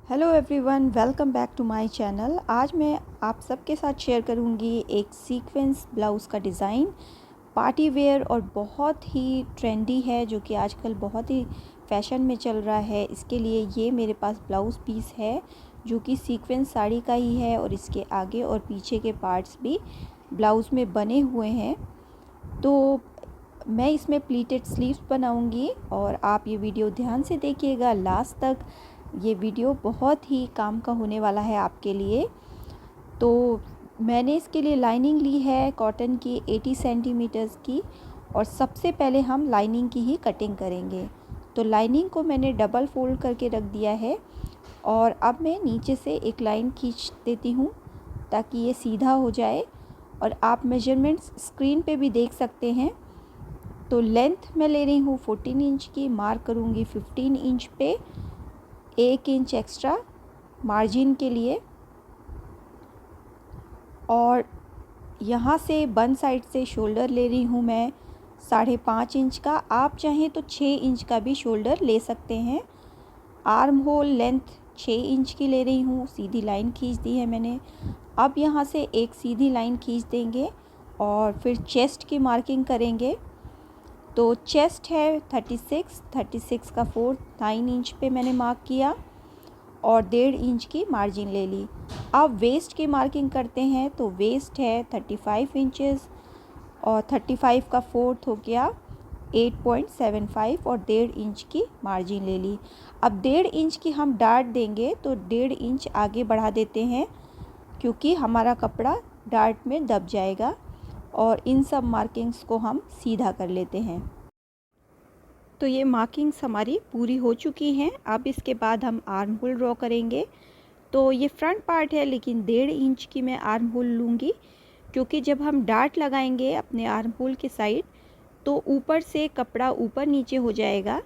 Hello everyone, welcome back to my channel. आज मैं आप सबके साथ शेयर करूंगी एक सीक्वेंस ब्लाउज़ का डिज़ाइन। पार्टी वेयर और बहुत ही ट्रेंडी है, जो कि आजकल बहुत ही फैशन में चल रहा है। इसके लिए ये मेरे पास ब्लाउज़ पीस है जो कि सीक्वेंस साड़ी का ही है और इसके आगे और पीछे के पार्ट्स भी ब्लाउज़ में बने हुए हैं। तो मैं इसमें प्लीटेड स्लीव्स बनाऊंगी और आप ये वीडियो ध्यान से देखिएगा लास्ट तक। ये वीडियो बहुत ही काम का होने वाला है आपके लिए। तो मैंने इसके लिए लाइनिंग ली है कॉटन की 80 सेंटीमीटर्स की, और सबसे पहले हम लाइनिंग की ही कटिंग करेंगे। तो लाइनिंग को मैंने डबल फोल्ड करके रख दिया है और अब मैं नीचे से एक लाइन खींच देती हूँ ताकि ये सीधा हो जाए। और आप मेजरमेंट्स स्क्रीन पे भी देख सकते हैं। तो लेंथ मैं ले रही हूँ 14 इंच की, मार्क करूँगी 15 इंच पे, 1 इंच एक्स्ट्रा मार्जिन के लिए। और यहाँ से बन साइड से शोल्डर ले रही हूँ मैं 5.5 इंच का। आप चाहें तो 6 इंच का भी शोल्डर ले सकते हैं। आर्म होल लेंथ 6 इंच की ले रही हूँ, सीधी लाइन खींच दी है मैंने। अब यहाँ से एक सीधी लाइन खींच देंगे और फिर चेस्ट की मार्किंग करेंगे। तो चेस्ट है 36 का 4 9 इंच पे मैंने मार्क किया और 1.5 इंच की मार्जिन ले ली। अब वेस्ट की मार्किंग करते हैं। तो वेस्ट है 35 इंचेस और 35 का 4 हो गया 8.75 और 1.5 इंच की मार्जिन ले ली। अब 1.5 इंच की हम डार्ट देंगे, तो 1.5 इंच आगे बढ़ा देते हैं क्योंकि हमारा कपड़ा डार्ट में दब जाएगा। और इन सब मार्किंग्स को हम सीधा कर लेते हैं। तो ये मार्किंग्स हमारी पूरी हो चुकी हैं। अब इसके बाद हम आर्म होल ड्रॉ करेंगे। तो ये फ्रंट पार्ट है, लेकिन 1.5 इंच की मैं आर्म होल लूँगी क्योंकि जब हम डार्ट लगाएंगे अपने आर्म होल के साइड तो ऊपर से कपड़ा ऊपर नीचे हो जाएगा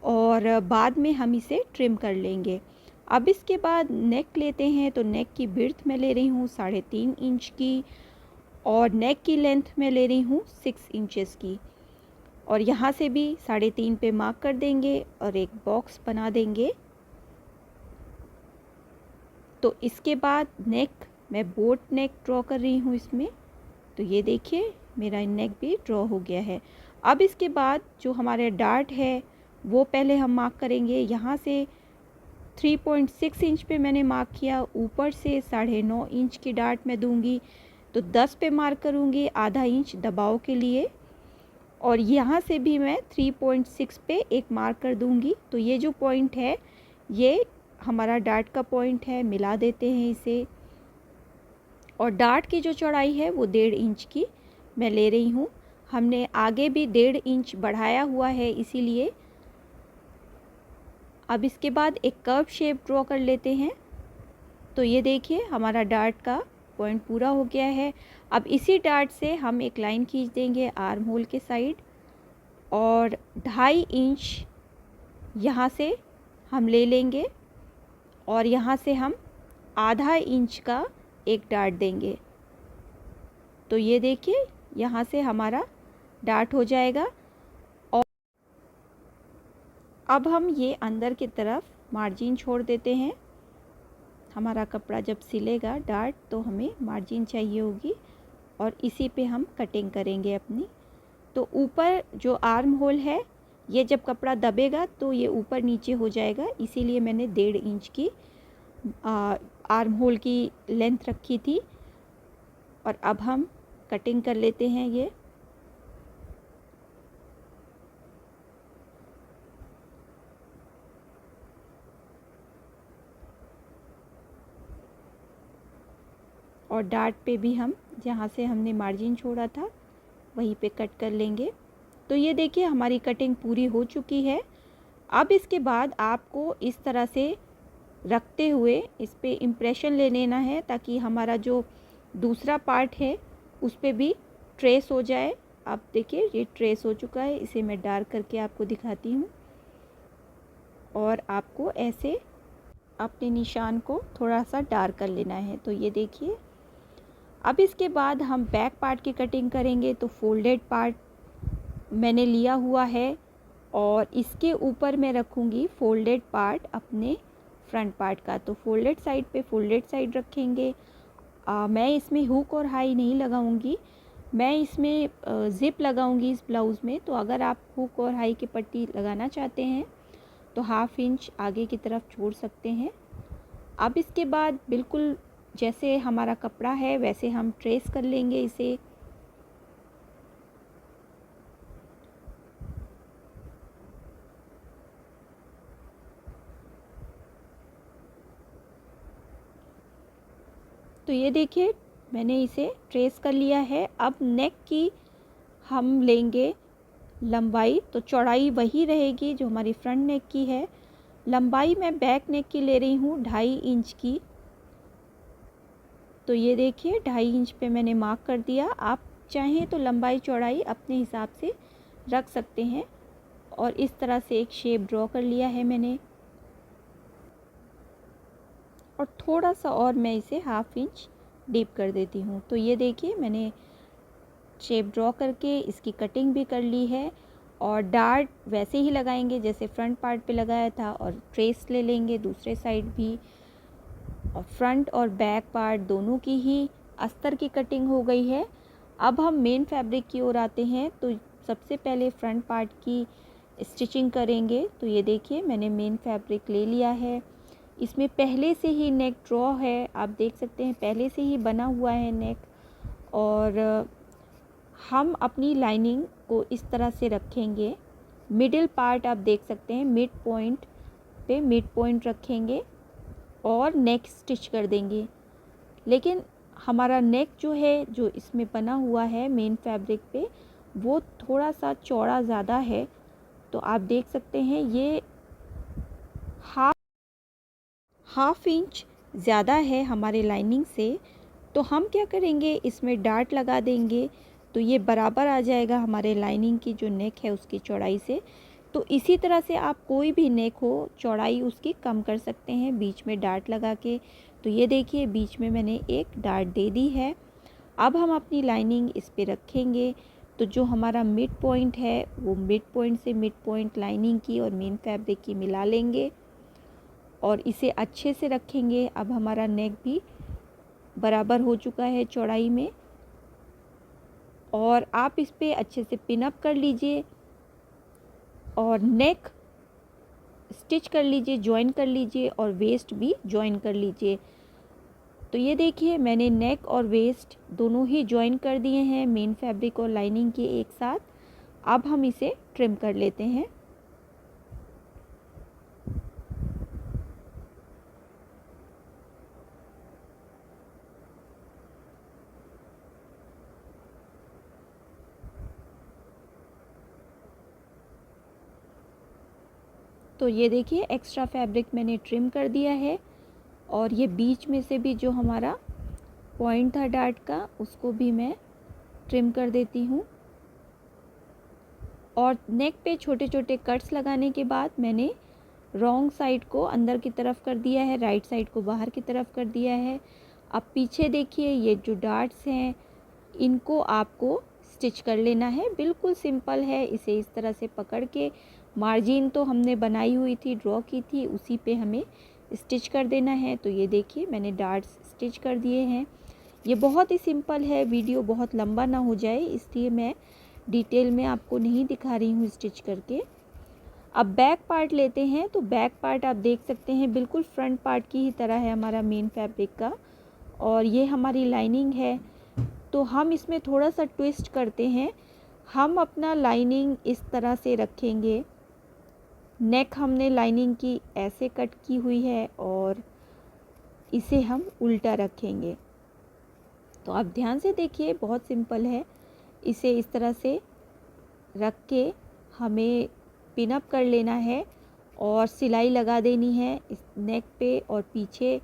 और बाद में हम इसे ट्रिम कर लेंगे। अब इसके बाद नेक लेते हैं। तो नेक की बिर्थ मैं ले रही हूँ 3.5 इंच की और नेक की लेंथ मैं ले रही हूँ 6 इंचेस की। और यहाँ से भी 3.5 पे मार्क कर देंगे और एक बॉक्स बना देंगे। तो इसके बाद नेक मैं बोट नेक ड्रॉ कर रही हूँ इसमें। तो ये देखिए मेरा नेक भी ड्रॉ हो गया है। अब इसके बाद जो हमारे डार्ट है वो पहले हम मार्क करेंगे। यहाँ से 3.6 इंच पे मैंने मार्क किया, ऊपर से 9.5 इंच की डार्ट मैं दूंगी। तो 10 पे मार्क करूँगी, आधा इंच दबाव के लिए। और यहाँ से भी मैं 3.6 पे एक मार्क कर दूंगी। तो ये जो पॉइंट है ये हमारा डार्ट का पॉइंट है, मिला देते हैं इसे। और डार्ट की जो चौड़ाई है वो 1.5 इंच की मैं ले रही हूँ। हमने आगे भी 1.5 इंच बढ़ाया हुआ है इसीलिए। अब इसके बाद एक कर्व शेप ड्रॉ कर लेते हैं। तो ये देखिए हमारा डार्ट का पॉइंट पूरा हो गया है। अब इसी डार्ट से हम एक लाइन खींच देंगे आर्म होल के साइड और 2.5 इंच यहाँ से हम ले लेंगे और यहाँ से हम आधा इंच का एक डार्ट देंगे। तो ये देखिए यहाँ से हमारा डार्ट हो जाएगा। और अब हम ये अंदर की तरफ मार्जिन छोड़ देते हैं। हमारा कपड़ा जब सिलेगा डार्ट तो हमें मार्जिन चाहिए होगी और इसी पे हम कटिंग करेंगे अपनी। तो ऊपर जो आर्म होल है ये जब कपड़ा दबेगा तो ये ऊपर नीचे हो जाएगा, इसीलिए मैंने 1.5 इंच की आर्म होल की लेंथ रखी थी। और अब हम कटिंग कर लेते हैं ये। और डार्ट पे भी हम जहाँ से हमने मार्जिन छोड़ा था वहीं पे कट कर लेंगे। तो ये देखिए हमारी कटिंग पूरी हो चुकी है। अब इसके बाद आपको इस तरह से रखते हुए इस पे इम्प्रेशन ले लेना है ताकि हमारा जो दूसरा पार्ट है उस पे भी ट्रेस हो जाए। आप देखिए ये ट्रेस हो चुका है, इसे मैं डार्क करके आपको दिखाती हूँ। और आपको ऐसे अपने निशान को थोड़ा सा डार्क कर लेना है। तो ये देखिए अब इसके बाद हम बैक पार्ट की कटिंग करेंगे। तो फोल्डेड पार्ट मैंने लिया हुआ है और इसके ऊपर मैं रखूँगी फोल्डेड पार्ट अपने फ्रंट पार्ट का। तो फोल्डेड साइड पे फोल्डेड साइड रखेंगे। मैं इसमें हुक और हाई नहीं लगाऊंगी, मैं इसमें ज़िप लगाऊंगी इस ब्लाउज़ में। तो अगर आप हुक और हाई की पट्टी लगाना चाहते हैं तो 1/2 इंच आगे की तरफ छोड़ सकते हैं। अब इसके बाद बिल्कुल जैसे हमारा कपड़ा है वैसे हम ट्रेस कर लेंगे इसे। तो ये देखिए मैंने इसे ट्रेस कर लिया है। अब नेक की हम लेंगे लंबाई, तो चौड़ाई वही रहेगी जो हमारी फ्रंट नेक की है। लंबाई मैं बैक नेक की ले रही हूँ 2.5 इंच की। तो ये देखिए 2.5 इंच पे मैंने मार्क कर दिया। आप चाहें तो लंबाई चौड़ाई अपने हिसाब से रख सकते हैं। और इस तरह से एक शेप ड्रॉ कर लिया है मैंने, और थोड़ा सा और मैं इसे 1/2 इंच डीप कर देती हूँ। तो ये देखिए मैंने शेप ड्रॉ करके इसकी कटिंग भी कर ली है। और डार्ट वैसे ही लगाएंगे जैसे फ्रंट पार्ट पे लगाया था, और ट्रेस ले लेंगे दूसरे साइड भी। और फ्रंट और बैक पार्ट दोनों की ही अस्तर की कटिंग हो गई है। अब हम मेन फैब्रिक की ओर आते हैं। तो सबसे पहले फ्रंट पार्ट की स्टिचिंग करेंगे। तो ये देखिए मैंने मेन फैब्रिक ले लिया है। इसमें पहले से ही नेक ड्रॉ है, आप देख सकते हैं पहले से ही बना हुआ है नेक। और हम अपनी लाइनिंग को इस तरह से रखेंगे। मिडिल पार्ट आप देख सकते हैं मिड पॉइंट पे मिड पॉइंट रखेंगे और नेक स्टिच कर देंगे। लेकिन हमारा नेक जो है जो इसमें बना हुआ है मेन फैब्रिक पे, वो थोड़ा सा चौड़ा ज़्यादा है। तो आप देख सकते हैं ये हाफ इंच ज़्यादा है हमारे लाइनिंग से। तो हम क्या करेंगे, इसमें डार्ट लगा देंगे तो ये बराबर आ जाएगा हमारे लाइनिंग की जो नेक है उसकी चौड़ाई से। तो इसी तरह से आप कोई भी नेक हो चौड़ाई उसकी कम कर सकते हैं बीच में डार्ट लगा के। तो ये देखिए बीच में मैंने एक डार्ट दे दी है। अब हम अपनी लाइनिंग इस पे रखेंगे। तो जो हमारा मिड पॉइंट है वो मिड पॉइंट से मिड पॉइंट लाइनिंग की और मेन फैब्रिक की मिला लेंगे और इसे अच्छे से रखेंगे। अब हमारा नेक भी बराबर हो चुका है चौड़ाई में, और आप इस पे अच्छे से पिन अप कर लीजिए और नेक स्टिच कर लीजिए, जॉइन कर लीजिए और वेस्ट भी जॉइन कर लीजिए। तो ये देखिए मैंने नेक और वेस्ट दोनों ही जॉइन कर दिए हैं मेन फैब्रिक और लाइनिंग के एक साथ। अब हम इसे ट्रिम कर लेते हैं। तो ये देखिए एक्स्ट्रा फैब्रिक मैंने ट्रिम कर दिया है, और ये बीच में से भी जो हमारा पॉइंट था डार्ट का उसको भी मैं ट्रिम कर देती हूँ। और नेक पे छोटे छोटे कट्स लगाने के बाद मैंने रॉन्ग साइड को अंदर की तरफ कर दिया है, राइट साइड को बाहर की तरफ कर दिया है। अब पीछे देखिए ये जो डार्ट्स हैं इनको आपको स्टिच कर लेना है। बिल्कुल सिंपल है, इसे इस तरह से पकड़ के मार्जिन तो हमने बनाई हुई थी, ड्रॉ की थी, उसी पे हमें स्टिच कर देना है। तो ये देखिए मैंने डार्ट्स स्टिच कर दिए हैं। ये बहुत ही सिंपल है, वीडियो बहुत लंबा ना हो जाए इसलिए मैं डिटेल में आपको नहीं दिखा रही हूँ स्टिच करके। अब बैक पार्ट लेते हैं। तो बैक पार्ट आप देख सकते हैं बिल्कुल फ्रंट पार्ट की ही तरह है हमारा मेन फैब्रिक का, और ये हमारी लाइनिंग है। तो हम इसमें थोड़ा सा ट्विस्ट करते हैं। हम अपना लाइनिंग इस तरह से रखेंगे, नेक हमने लाइनिंग की ऐसे कट की हुई है और इसे हम उल्टा रखेंगे। तो आप ध्यान से देखिए बहुत सिंपल है। इसे इस तरह से रख के हमें पिन अप कर लेना है और सिलाई लगा देनी है इस नेक पे और पीछे।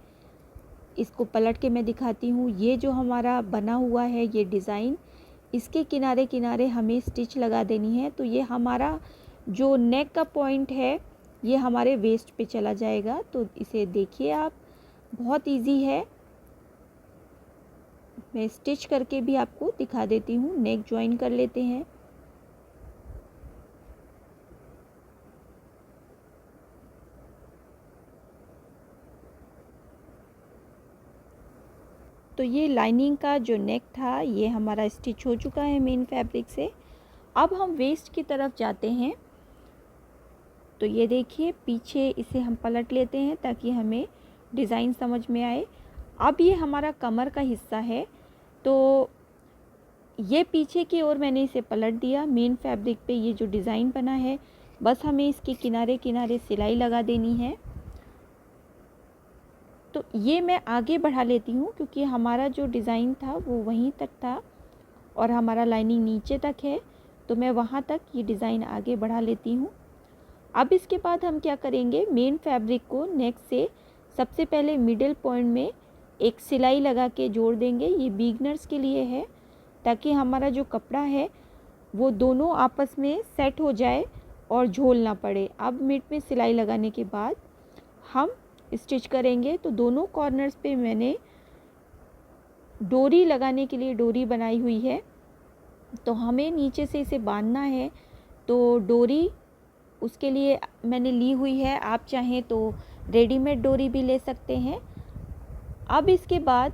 इसको पलट के मैं दिखाती हूँ। ये जो हमारा बना हुआ है ये डिज़ाइन, इसके किनारे किनारे हमें स्टिच लगा देनी है। तो ये हमारा जो नेक का पॉइंट है ये हमारे वेस्ट पे चला जाएगा। तो इसे देखिए आप, बहुत इजी है। मैं स्टिच करके भी आपको दिखा देती हूँ। नेक ज्वाइन कर लेते हैं। तो ये लाइनिंग का जो नेक था ये हमारा स्टिच हो चुका है मेन फैब्रिक से। अब हम वेस्ट की तरफ जाते हैं। तो ये देखिए पीछे इसे हम पलट लेते हैं ताकि हमें डिज़ाइन समझ में आए। अब ये हमारा कमर का हिस्सा है, तो ये पीछे की ओर मैंने इसे पलट दिया। मेन फैब्रिक पे ये जो डिज़ाइन बना है बस हमें इसके किनारे किनारे सिलाई लगा देनी है। तो ये मैं आगे बढ़ा लेती हूँ क्योंकि हमारा जो डिज़ाइन था वो वहीं तक था और हमारा लाइनिंग नीचे तक है, तो मैं वहाँ तक ये डिज़ाइन आगे बढ़ा लेती हूँ। अब इसके बाद हम क्या करेंगे, मेन फैब्रिक को नेक से सबसे पहले मिडिल पॉइंट में एक सिलाई लगा के जोड़ देंगे। ये बिगनर्स के लिए है ताकि हमारा जो कपड़ा है वो दोनों आपस में सेट हो जाए और झोल ना पड़े। अब मिड में सिलाई लगाने के बाद हम स्टिच करेंगे। तो दोनों कॉर्नर्स पे मैंने डोरी लगाने के लिए डोरी बनाई हुई है, तो हमें नीचे से इसे बांधना है। तो डोरी उसके लिए मैंने ली हुई है, आप चाहें तो रेडीमेड डोरी भी ले सकते हैं। अब इसके बाद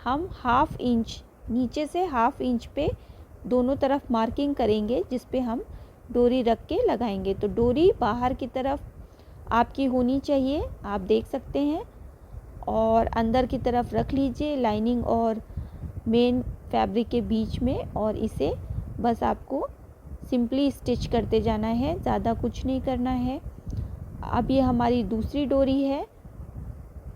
हम हाफ इंच नीचे से हाफ इंच पे दोनों तरफ मार्किंग करेंगे जिस पे हम डोरी रख के लगाएंगे। तो डोरी बाहर की तरफ आपकी होनी चाहिए, आप देख सकते हैं, और अंदर की तरफ रख लीजिए लाइनिंग और मेन फैब्रिक के बीच में, और इसे बस आपको सिंपली स्टिच करते जाना है, ज़्यादा कुछ नहीं करना है। अब ये हमारी दूसरी डोरी है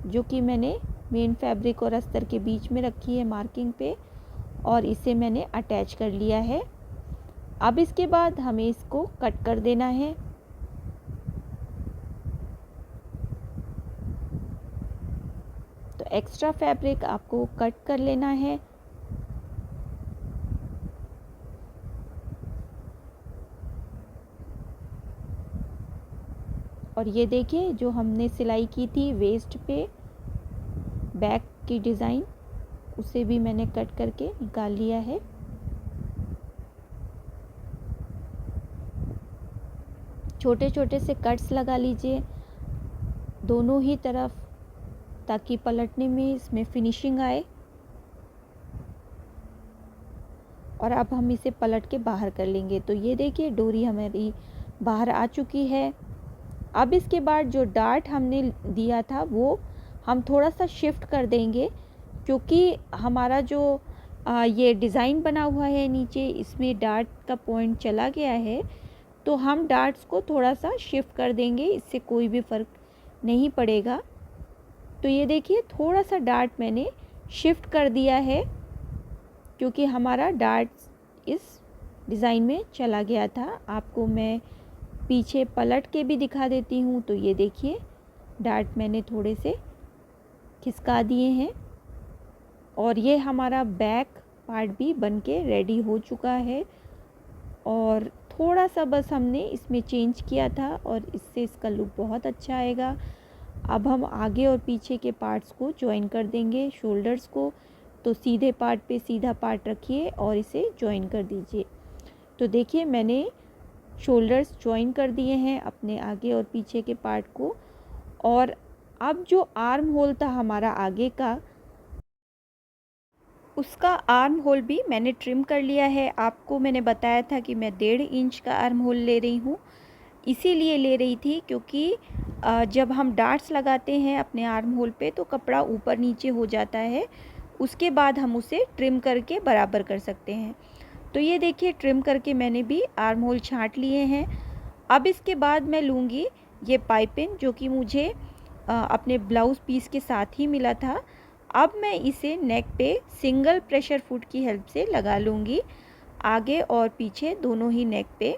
जो कि मैंने मेन फैब्रिक और अस्तर के बीच में रखी है मार्किंग पे, और इसे मैंने अटैच कर लिया है। अब इसके बाद हमें इसको कट कर देना है। तो एक्स्ट्रा फैब्रिक आपको कट कर लेना है। और ये देखिए जो हमने सिलाई की थी वेस्ट पे बैक की डिज़ाइन, उसे भी मैंने कट करके निकाल लिया है। छोटे छोटे से कट्स लगा लीजिए दोनों ही तरफ ताकि पलटने में इसमें फिनिशिंग आए। और अब हम इसे पलट के बाहर कर लेंगे। तो ये देखिए डोरी हमारी बाहर आ चुकी है। अब इसके बाद जो डार्ट हमने दिया था वो हम थोड़ा सा शिफ्ट कर देंगे क्योंकि हमारा जो ये डिज़ाइन बना हुआ है नीचे, इसमें डार्ट का पॉइंट चला गया है, तो हम डार्ट्स को थोड़ा सा शिफ्ट कर देंगे, इससे कोई भी फ़र्क नहीं पड़ेगा। तो ये देखिए थोड़ा सा डार्ट मैंने शिफ्ट कर दिया है क्योंकि हमारा डार्ट इस डिज़ाइन में चला गया था। आपको मैं पीछे पलट के भी दिखा देती हूँ। तो ये देखिए डार्ट मैंने थोड़े से खिसका दिए हैं और ये हमारा बैक पार्ट भी बन के रेडी हो चुका है। और थोड़ा सा बस हमने इसमें चेंज किया था और इससे इसका लुक बहुत अच्छा आएगा। अब हम आगे और पीछे के पार्ट्स को जॉइन कर देंगे, शोल्डर्स को। तो सीधे पार्ट पे सीधा पार्ट रखिए और इसे जॉइन कर दीजिए। तो देखिए मैंने शोल्डर्स जॉइन कर दिए हैं अपने आगे और पीछे के पार्ट को। और अब जो आर्म होल था हमारा आगे का, उसका आर्म होल भी मैंने ट्रिम कर लिया है। आपको मैंने बताया था कि मैं 1.5 इंच का आर्म होल ले रही हूँ, इसीलिए ले रही थी क्योंकि जब हम डार्ट्स लगाते हैं अपने आर्म होल पे तो कपड़ा ऊपर नीचे हो जाता है, उसके बाद हम उसे ट्रिम करके बराबर कर सकते हैं। तो ये देखिए ट्रिम करके मैंने भी आर्म होल छांट लिए हैं। अब इसके बाद मैं लूँगी ये पाइपिंग जो कि मुझे अपने ब्लाउज़ पीस के साथ ही मिला था। अब मैं इसे नेक पे सिंगल प्रेशर फुट की हेल्प से लगा लूँगी, आगे और पीछे दोनों ही नेक पे।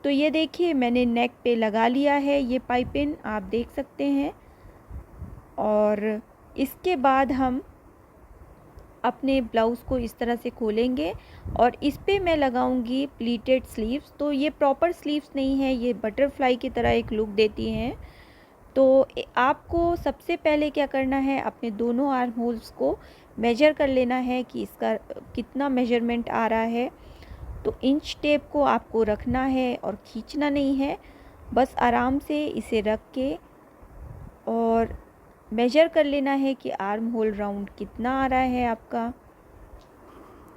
तो ये देखिए मैंने नेक पे लगा लिया है ये पाइपिंग, आप देख सकते हैं। और इसके बाद हम अपने ब्लाउज़ को इस तरह से खोलेंगे और इस पे मैं लगाऊंगी प्लीटेड स्लीव्स। तो ये प्रॉपर स्लीव्स नहीं है, ये बटरफ्लाई की तरह एक लुक देती हैं। तो आपको सबसे पहले क्या करना है, अपने दोनों आर्म होल्स को मेजर कर लेना है कि इसका कितना मेजरमेंट आ रहा है। तो इंच टेप को आपको रखना है और खींचना नहीं है, बस आराम से इसे रख के और मेजर कर लेना है कि आर्म होल राउंड कितना आ रहा है आपका।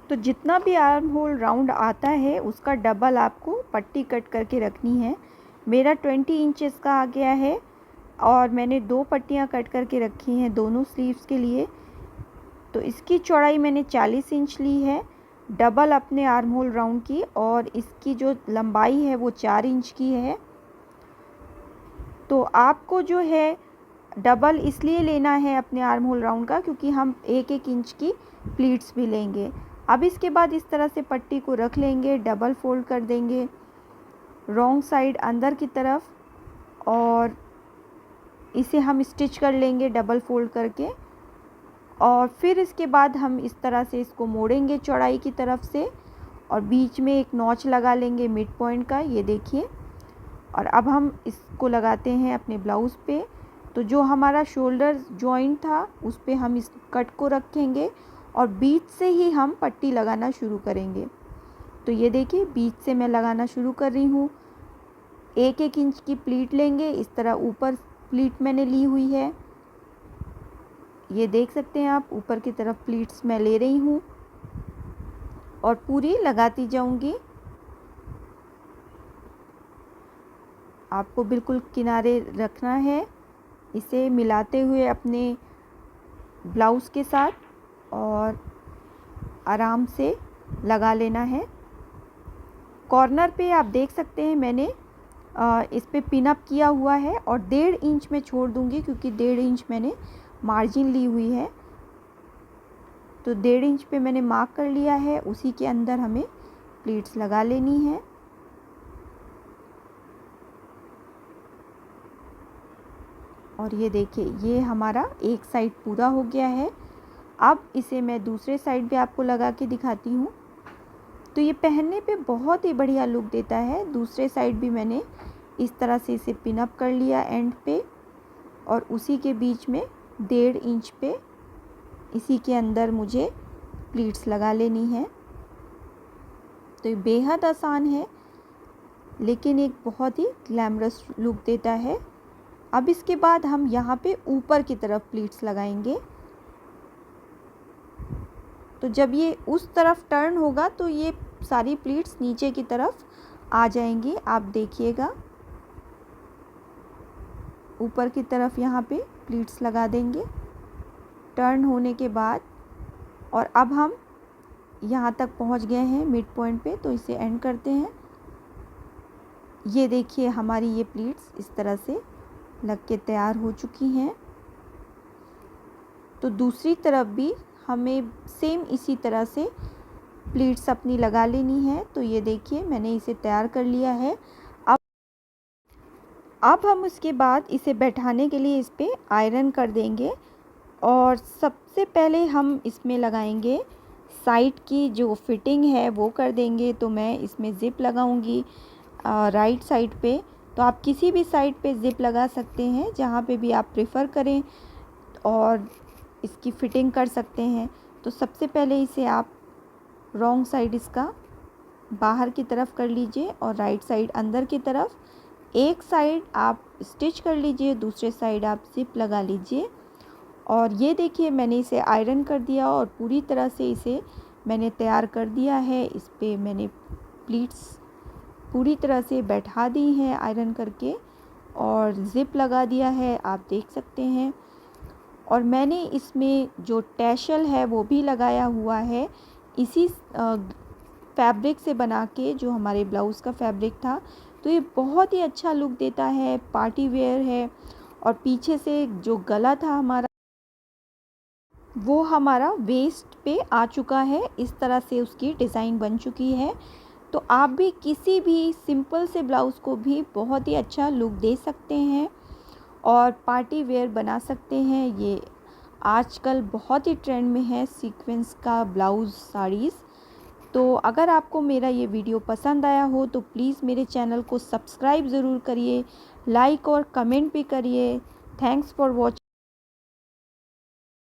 तो जितना भी आर्म होल राउंड आता है उसका डबल आपको पट्टी कट करके रखनी है। मेरा 20 इंचेस का आ गया है और मैंने 2 पट्टियाँ कट करके रखी हैं दोनों स्लीव्स के लिए। तो इसकी चौड़ाई मैंने 40 इंच ली है, डबल अपने आर्म होल राउंड की, और इसकी जो लंबाई है वो 4 इंच की है। तो आपको जो है डबल इसलिए लेना है अपने आर्म होल राउंड का क्योंकि हम 1-1 इंच की प्लीट्स भी लेंगे। अब इसके बाद इस तरह से पट्टी को रख लेंगे, डबल फोल्ड कर देंगे रॉन्ग साइड अंदर की तरफ, और इसे हम स्टिच कर लेंगे डबल फोल्ड करके। और फिर इसके बाद हम इस तरह से इसको मोड़ेंगे चौड़ाई की तरफ से, और बीच में एक नॉच लगा लेंगे मिड पॉइंट का, ये देखिए। और अब हम इसको लगाते हैं अपने ब्लाउज़ पे। तो जो हमारा शोल्डर जॉइंट था उस पे हम इस कट को रखेंगे और बीच से ही हम पट्टी लगाना शुरू करेंगे। तो ये देखिए बीच से मैं लगाना शुरू कर रही हूँ। 1-1 इंच की प्लीट लेंगे, इस तरह ऊपर प्लीट मैंने ली हुई है, ये देख सकते हैं आप, ऊपर की तरफ प्लीट्स मैं ले रही हूँ और पूरी लगाती जाऊँगी। आपको बिल्कुल किनारे रखना है, इसे मिलाते हुए अपने ब्लाउज़ के साथ, और आराम से लगा लेना है। कॉर्नर पे आप देख सकते हैं मैंने इस पे पिन अप किया हुआ है, और 1.5 इंच में छोड़ दूंगी क्योंकि 1.5 इंच मैंने मार्जिन ली हुई है। तो 1.5 इंच पे मैंने मार्क कर लिया है, उसी के अंदर हमें प्लीट्स लगा लेनी है। और ये देखिए ये हमारा एक साइड पूरा हो गया है। अब इसे मैं दूसरे साइड भी आपको लगा के दिखाती हूँ। तो ये पहनने पे बहुत ही बढ़िया लुक देता है। दूसरे साइड भी मैंने इस तरह से इसे पिन अप कर लिया एंड पे, और उसी के बीच में 1.5 इंच पे इसी के अंदर मुझे प्लीट्स लगा लेनी है। तो ये बेहद आसान है लेकिन एक बहुत ही ग्लैमरस लुक देता है। अब इसके बाद हम यहाँ पे ऊपर की तरफ प्लीट्स लगाएंगे। तो जब ये उस तरफ टर्न होगा तो ये सारी प्लीट्स नीचे की तरफ आ जाएंगी, आप देखिएगा। ऊपर की तरफ यहाँ पे प्लीट्स लगा देंगे टर्न होने के बाद। और अब हम यहाँ तक पहुँच गए हैं मिड पॉइंट पे, तो इसे एंड करते हैं। ये देखिए हमारी ये प्लीट्स इस तरह से लग के तैयार हो चुकी हैं। तो दूसरी तरफ भी हमें सेम इसी तरह से प्लीट्स अपनी लगा लेनी है। तो ये देखिए मैंने इसे तैयार कर लिया है। अब हम उसके बाद इसे बैठाने के लिए इस पे आयरन कर देंगे, और सबसे पहले हम इसमें लगाएंगे साइड की जो फिटिंग है वो कर देंगे। तो मैं इसमें ज़िप लगाऊंगी राइट साइड पे। तो आप किसी भी साइड पे ज़िप लगा सकते हैं जहाँ पे भी आप प्रेफर करें, और इसकी फ़िटिंग कर सकते हैं। तो सबसे पहले इसे आप रॉन्ग साइड इसका बाहर की तरफ कर लीजिए और राइट साइड अंदर की तरफ। एक साइड आप स्टिच कर लीजिए, दूसरे साइड आप ज़िप लगा लीजिए। और ये देखिए मैंने इसे आयरन कर दिया और पूरी तरह से इसे मैंने तैयार कर दिया है। इस पे मैंने प्लीट्स पूरी तरह से बैठा दी हैं आयरन करके, और ज़िप लगा दिया है, आप देख सकते हैं। और मैंने इसमें जो टैशल है वो भी लगाया हुआ है, इसी फैब्रिक से बना के, जो हमारे ब्लाउज़ का फैब्रिक था। तो ये बहुत ही अच्छा लुक देता है, पार्टी वेयर है। और पीछे से जो गला था हमारा वो हमारा वेस्ट पे आ चुका है, इस तरह से उसकी डिज़ाइन बन चुकी है। तो आप भी किसी भी सिंपल से ब्लाउज़ को भी बहुत ही अच्छा लुक दे सकते हैं और पार्टी वेयर बना सकते हैं। ये आजकल बहुत ही ट्रेंड में है सीक्वेंस का ब्लाउज़ साड़ीज़। तो अगर आपको मेरा ये वीडियो पसंद आया हो तो प्लीज़ मेरे चैनल को सब्सक्राइब ज़रूर करिए, लाइक और कमेंट भी करिए। Thanks for watching.